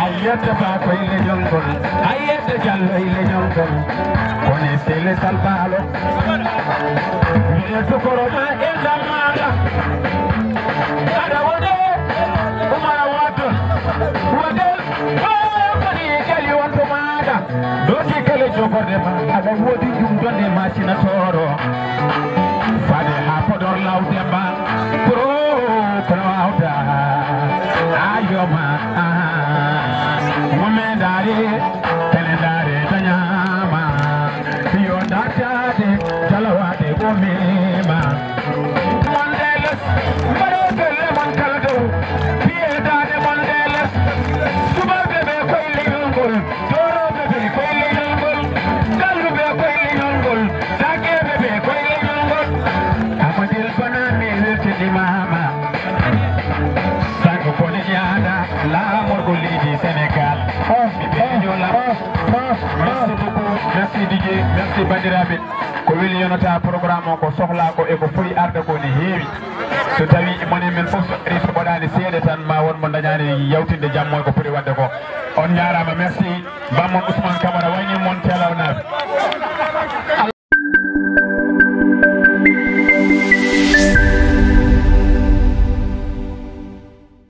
ayette fa ko ile jongol ayette jallo ile jongol koni tele salbalo ile to koroma e zamala ada wode kuma wato wode o kani kali wonto maada doti kale jogorde ma ada wodi dum donde machina toro fade ha podor lawde ba pro awda ayoma Momendare, Tenendare, Tanyama, Pio Date, Jalawade, Gomema, Mondeles, Maroke, Moncaldo, Pieda de Mondeles, Subabe, Quailingol, Toro, Quailingol, Galube, Quailingol, Take, Quailingol, Amadil Panami, Little Mama, Sango Poniada, La Morgoli, Senegal. merci bandiraɓe ko weli yonata programme o ko sohla ko eko foyi arde ko ne heewi so tawi moni men fof soɗɗiri so ɓoɗani seeɗa tan ma won mo dañani yawtinde jammo ko foti wadde ko on jarama merci Mamadou Ousmane Camara wayni mon telawnaɓe